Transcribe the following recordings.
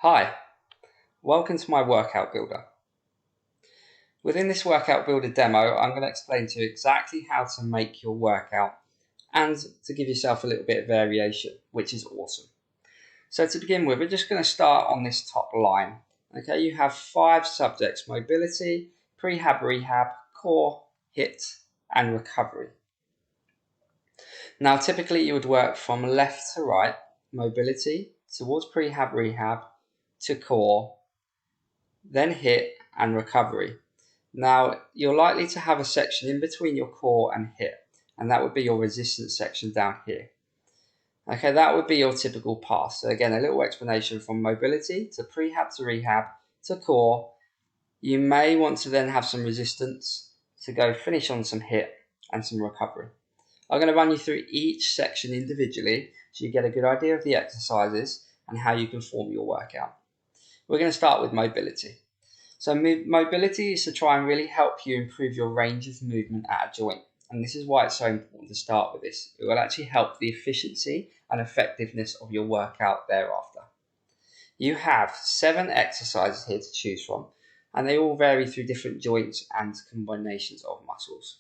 Hi, welcome to my workout builder. Within this workout builder demo, I'm going to explain to you exactly how to make your workout and to give yourself a little bit of variation, which is awesome. So to begin with, we're just going to start on this top line. Okay, you have 5 subjects: mobility, prehab, rehab, core, HIIT, and recovery. Now, typically you would work from left to right: mobility towards prehab, rehab, to core, then HIIT and recovery. Now, you're likely to have a section in between your core and HIIT, and that would be your resistance section down here. Okay, that would be your typical path. So again, a little explanation: from mobility to prehab to rehab to core. You may want to then have some resistance to go finish on some HIIT and some recovery. I'm going to run you through each section individually so you get a good idea of the exercises and how you can form your workout. We're going to start with mobility. So mobility is to try and really help you improve your range of movement at a joint. And this is why it's so important to start with this. It will actually help the efficiency and effectiveness of your workout thereafter. You have 7 exercises here to choose from, and they all vary through different joints and combinations of muscles.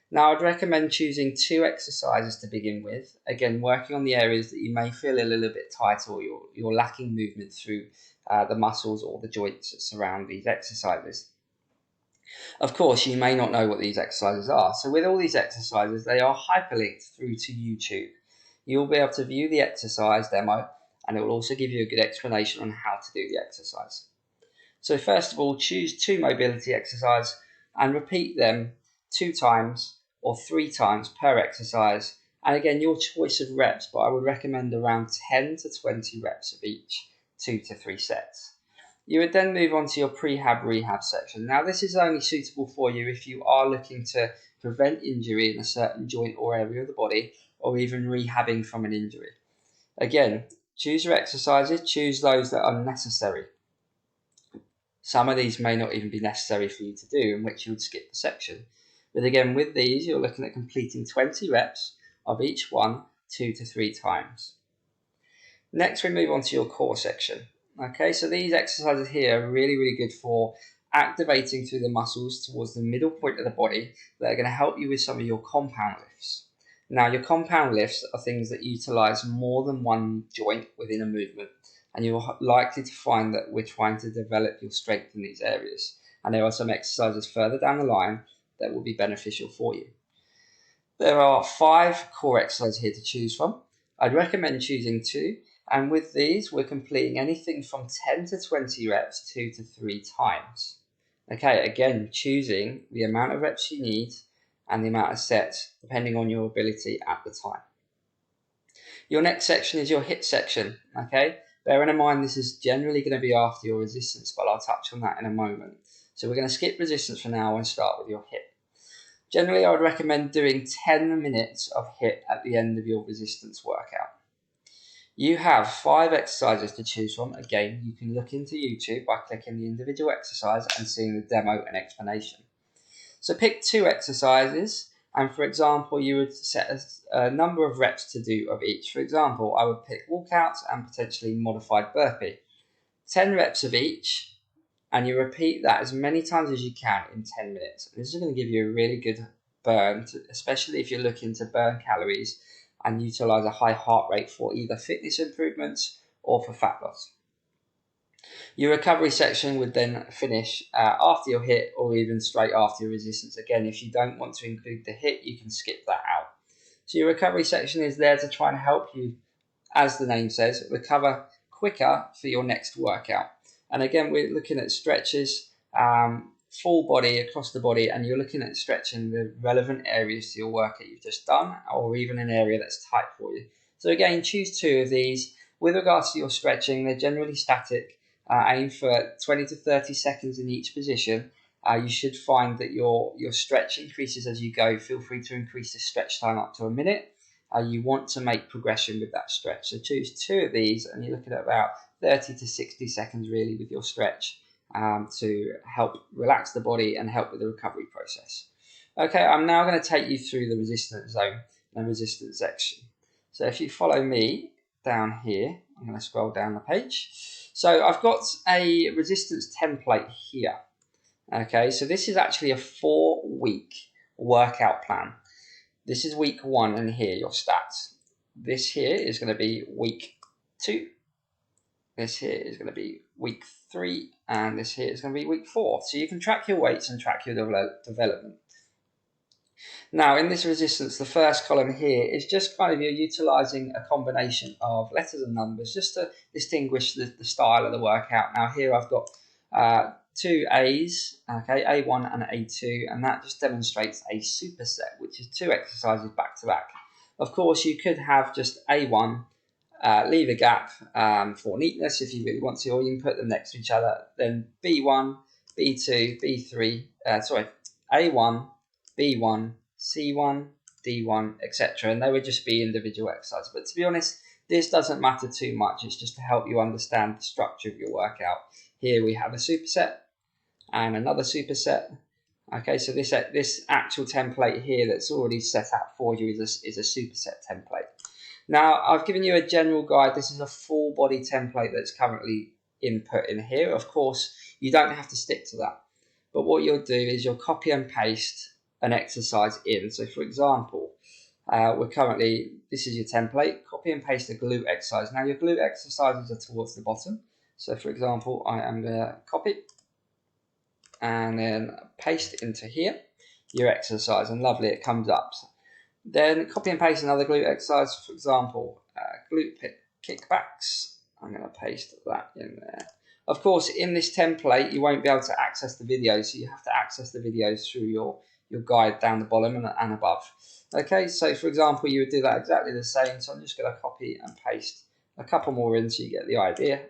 Now, I'd recommend choosing 2 exercises to begin with, again working on the areas that you may feel a little bit tight or you're lacking movement through the muscles or the joints that surround these exercises. Of course, you may not know what these exercises are, so with all these exercises, they are hyperlinked through to YouTube. You'll be able to view the exercise demo, and it will also give you a good explanation on how to do the exercise. So first of all, choose 2 mobility exercises and repeat them 2 times or 3 times per exercise, and again your choice of reps, but I would recommend around 10 to 20 reps of each, 2 to 3 sets. You would then move on to your prehab rehab section. Now, this is only suitable for you if you are looking to prevent injury in a certain joint or area of the body, or even rehabbing from an injury. Again, choose your exercises, choose those that are necessary. Some of these may not even be necessary for you to do, in which you would skip the section. But again, with these, you're looking at completing 20 reps of each one 2 to 3 times. Next, we move on to your core section. Okay, so these exercises here are really good for activating through the muscles towards the middle point of the body that are going to help you with some of your compound lifts. Now, your compound lifts are things that utilize more than one joint within a movement, and you're likely to find that we're trying to develop your strength in these areas. And there are some exercises further down the line that will be beneficial for you. There are 5 core exercises here to choose from. I'd recommend choosing 2, and with these we're completing anything from 10 to 20 reps 2 to 3 times. Okay, again, choosing the amount of reps you need and the amount of sets depending on your ability at the time. Your next section is your HIIT section. Okay, bearing in mind this is generally going to be after your resistance, but I'll touch on that in a moment. So we're going to skip resistance for now and start with your HIIT. Generally, I would recommend doing 10 minutes of HIIT at the end of your resistance workout. You have 5 exercises to choose from. Again, you can look into YouTube by clicking the individual exercise and seeing the demo and explanation. So pick 2 exercises, and for example, you would set a number of reps to do of each. For example, I would pick walkouts and potentially modified burpee. 10 reps of each, and you repeat that as many times as you can in 10 minutes. This is going to give you a really good burn, especially if you're looking to burn calories and utilize a high heart rate for either fitness improvements or for fat loss. Your recovery section would then finish after your HIIT or even straight after your resistance. Again, if you don't want to include the HIIT, you can skip that out. So your recovery section is there to try and help you, as the name says, recover quicker for your next workout. And again, we're looking at stretches, full body, across the body, and you're looking at stretching the relevant areas to your workout you've just done, or even an area that's tight for you. So again, choose 2 of these. With regards to your stretching, they're generally static. Aim for 20 to 30 seconds in each position. You should find that your stretch increases as you go. Feel free to increase the stretch time up to a minute. You want to make progression with that stretch. So choose 2 of these, and you're looking at about 30 to 60 seconds really with your stretch to help relax the body and help with the recovery process. Okay, I'm now going to take you through the resistance zone and resistance section. So if you follow me down here, I'm going to scroll down the page. So I've got a resistance template here. Okay, so this is actually a 4-week workout plan. This is week 1, and here your stats. This here is going to be week 2. This here is going to be week 3, and this here is going to be week 4. So you can track your weights and track your development. Now, in this resistance, the first column here is just kind of you're utilizing a combination of letters and numbers just to distinguish the style of the workout. Now, here I've got 2 A's, okay, A1 and A2, and that just demonstrates a superset, which is 2 exercises back to back. Of course, you could have just A1, leave a gap for neatness if you really want to, or you can put them next to each other. Then B1, B2, B3, A1, B1, C1, D1, etc. And they would just be individual exercises. But to be honest, this doesn't matter too much. It's just to help you understand the structure of your workout. Here we have a superset and another superset. Okay, so this actual template here that's already set out for you is a superset template. Now, I've given you a general guide. This is a full body template that's currently input in here. Of course, you don't have to stick to that. But what you'll do is you'll copy and paste an exercise in. So for example, this is your template, copy and paste a glute exercise. Now your glute exercises are towards the bottom. So for example, I am going to copy and then paste into here your exercise, and lovely, it comes up. Then copy and paste another glute exercise, for example, glute kickbacks. I'm going to paste that in there. Of course, in this template, you won't be able to access the videos, so you have to access the videos through your guide down the bottom and above. Okay, so for example, you would do that exactly the same. So I'm just going to copy and paste a couple more in so you get the idea.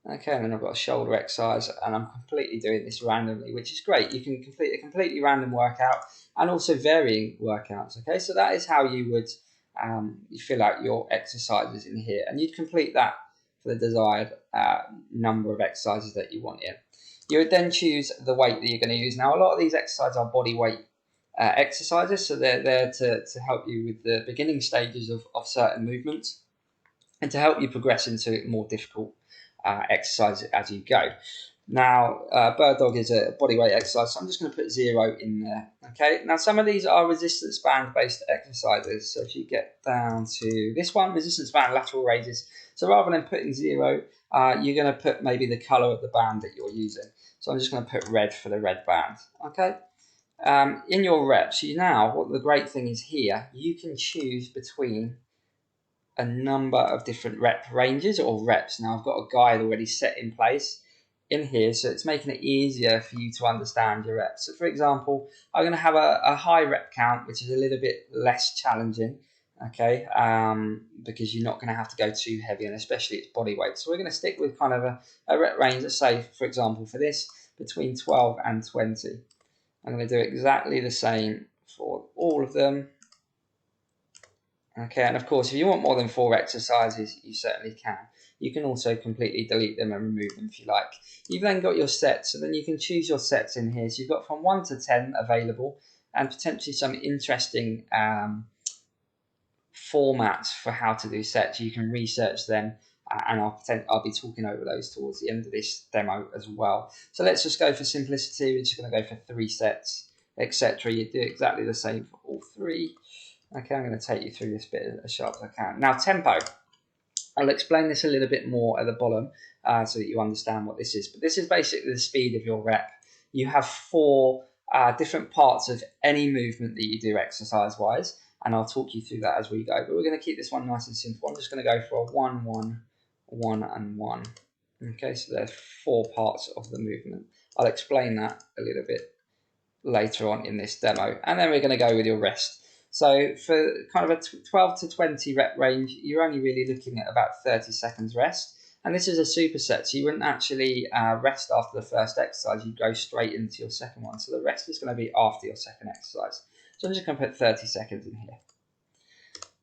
Okay, and then I've got a shoulder exercise, and I'm completely doing this randomly, which is great. You can complete a completely random workout and also varying workouts. Okay, so that is how you would you fill out your exercises in here, and you'd complete that for the desired number of exercises that you want in. You would then choose the weight that you're going to use. Now, a lot of these exercises are body weight exercises, so they're there to help you with the beginning stages of certain movements and to help you progress into more difficult exercises as you go. Now, bird dog is a body weight exercise, so I'm just going to put 0 in there. Okay, now some of these are resistance band based exercises. So if you get down to this one, resistance band lateral raises. So rather than putting 0, you're going to put maybe the color of the band that you're using. So I'm just going to put red for the red band. Okay. In your reps, what the great thing is here, you can choose between a number of different rep ranges or reps. Now I've got a guide already set in place in here, so it's making it easier for you to understand your reps. So for example, I'm going to have a high rep count, which is a little bit less challenging, okay, because you're not going to have to go too heavy, and especially it's body weight. So we're going to stick with kind of a rep range, let's say, for example, for this, between 12 and 20. I'm going to do exactly the same for all of them. Okay, and of course, if you want more than 4 exercises, you certainly can. You can also completely delete them and remove them if you like. You've then got your sets, so then you can choose your sets in here. So you've got from 1 to 10 available, and potentially some interesting formats for how to do sets. You can research them, and I'll be talking over those towards the end of this demo as well. So let's just go for simplicity. We're just going to go for 3 sets, etc. You do exactly the same for all 3. Okay, I'm going to take you through this bit as sharp as I can. Now, tempo. I'll explain this a little bit more at the bottom so that you understand what this is. But this is basically the speed of your rep. You have 4 different parts of any movement that you do exercise-wise, and I'll talk you through that as we go. But we're going to keep this one nice and simple. I'm just going to go for a 1, 1, 1, and 1. Okay, so there's 4 parts of the movement. I'll explain that a little bit later on in this demo. And then we're going to go with your rest. So for kind of a 12 to 20 rep range, you're only really looking at about 30 seconds rest. And this is a superset, so you wouldn't actually rest after the first exercise. You'd go straight into your second one. So the rest is going to be after your second exercise. So I'm just going to put 30 seconds in here.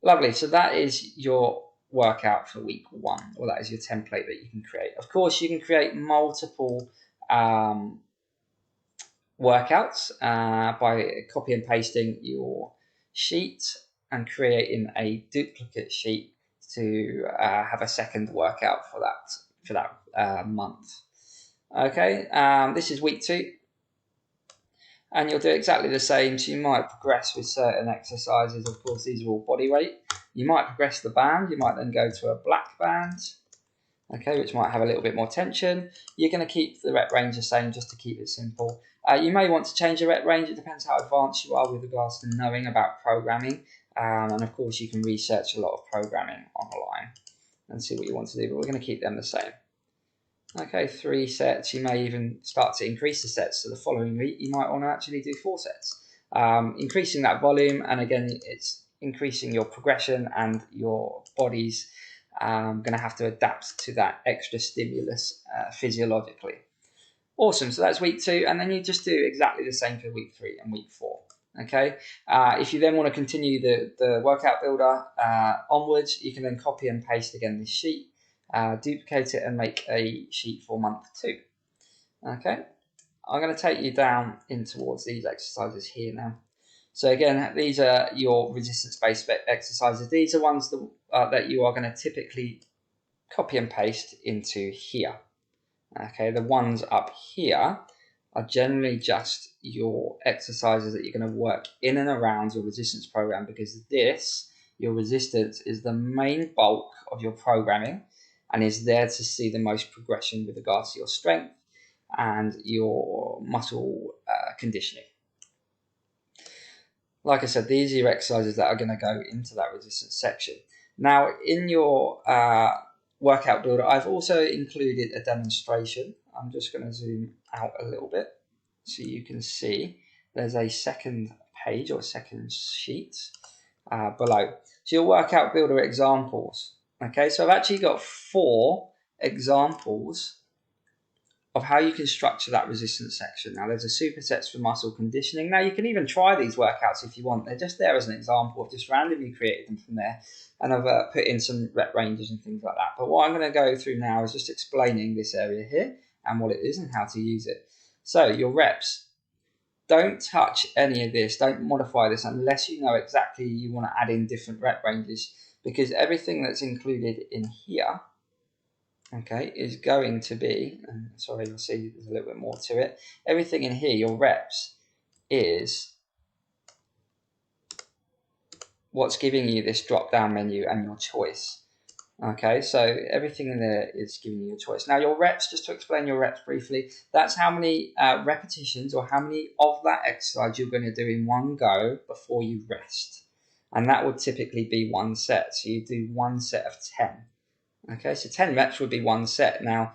Lovely. So that is your workout for week 1, or that is your template that you can create. Of course, you can create multiple workouts by copy and pasting your sheet and creating a duplicate sheet to have a second workout for that month. Okay, this is week 2. And you'll do exactly the same. So you might progress with certain exercises. Of course, these are all body weight. You might progress the band. You might then go to a black band, okay, which might have a little bit more tension. You're going to keep the rep range the same just to keep it simple. You may want to change the rep range. It depends how advanced you are with regards to knowing about programming. And of course, you can research a lot of programming online and see what you want to do. But we're going to keep them the same. Okay, 3 sets. You may even start to increase the sets. So the following week, you might want to actually do 4 sets. Increasing that volume, and again, it's increasing your progression, and your body's going to have to adapt to that extra stimulus physiologically. Awesome. So that's week 2, and then you just do exactly the same for week 3 and week 4. Okay. If you then want to continue the workout builder onwards, you can then copy and paste again this sheet. Duplicate it and make a sheet for month 2. Okay, I'm going to take you down in towards these exercises here now. So again, these are your resistance-based exercises. These are ones that you are going to typically copy and paste into here. Okay, the ones up here are generally just your exercises that you're going to work in and around your resistance program, because this, your resistance, is the main bulk of your programming, and is there to see the most progression with regards to your strength and your muscle conditioning. Like I said, these are your exercises that are going to go into that resistance section. Now, in your workout builder, I've also included a demonstration. I'm just going to zoom out a little bit so you can see there's a second page or a second sheet below. So your workout builder examples. Okay, so I've actually got 4 examples of how you can structure that resistance section. Now, there's a supersets for muscle conditioning. Now, you can even try these workouts if you want. They're just there as an example. I've just randomly created them from there, and I've put in some rep ranges and things like that. But what I'm going to go through now is just explaining this area here and what it is and how to use it. So, your reps. Don't touch any of this. Don't modify this unless you know exactly you want to add in different rep ranges, because everything that's included in here, okay, is going to be, sorry, you'll see there's a little bit more to it. Everything in here, your reps, is what's giving you this drop-down menu and your choice. Okay, so everything in there is giving you your choice. Now, your reps, just to explain your reps briefly, that's how many repetitions or how many of that exercise you're going to do in one go before you rest. And that would typically be 1 set. So you do 1 set of 10. Okay, so 10 reps would be 1 set. Now,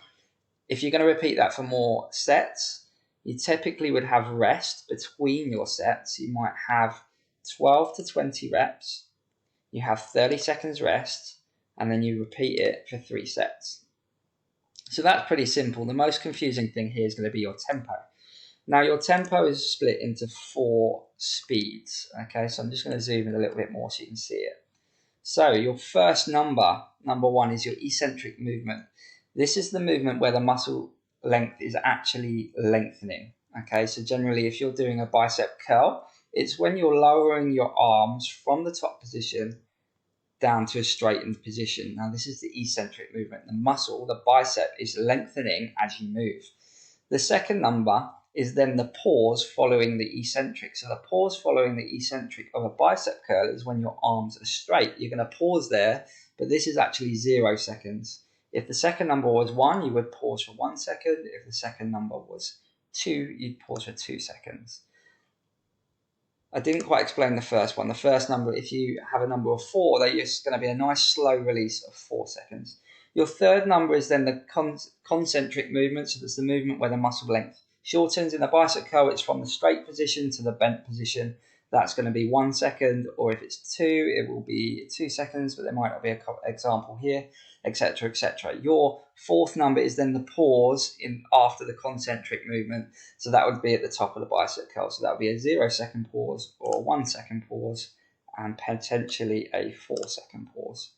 if you're going to repeat that for more sets, you typically would have rest between your sets. You might have 12 to 20 reps. You have 30 seconds rest, and then you repeat it for 3 sets. So that's pretty simple. The most confusing thing here is going to be your tempo. Now, your tempo is split into 4 speeds. Okay, so I'm just going to zoom in a little bit more so you can see it. So your first number 1, is your eccentric movement. This is the movement where the muscle length is actually lengthening. Okay, so generally if you're doing a bicep curl, it's when you're lowering your arms from the top position down to a straightened position. Now, this is the eccentric movement. The muscle, the bicep, is lengthening as you move. The second number is then the pause following the eccentric. So the pause following the eccentric of a bicep curl is when your arms are straight. You're going to pause there, but this is actually 0 seconds. If the second number was 1, you would pause for 1 second. If the second number was 2, you'd pause for 2 seconds. I didn't quite explain the first one. The first number, if you have a number of 4, there's going to be a nice slow release of 4 seconds. Your third number is then the concentric movement. So that's the movement where the muscle length shortens. In the bicep curl, it's from the straight position to the bent position. That's going to be 1 second, or if it's 2, it will be 2 seconds, but there might not be an example here, etc., etc. Your fourth number is then the pause after the concentric movement. So that would be at the top of the bicep curl. So that would be a 0 second pause or a 1 second pause and potentially a 4 second pause.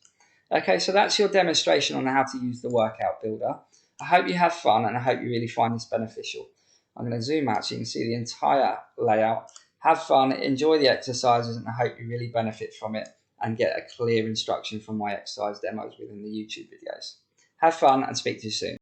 Okay, so that's your demonstration on how to use the workout builder. I hope you have fun, and I hope you really find this beneficial. I'm going to zoom out so you can see the entire layout. Have fun, enjoy the exercises, and I hope you really benefit from it and get a clear instruction from my exercise demos within the YouTube videos. Have fun and speak to you soon.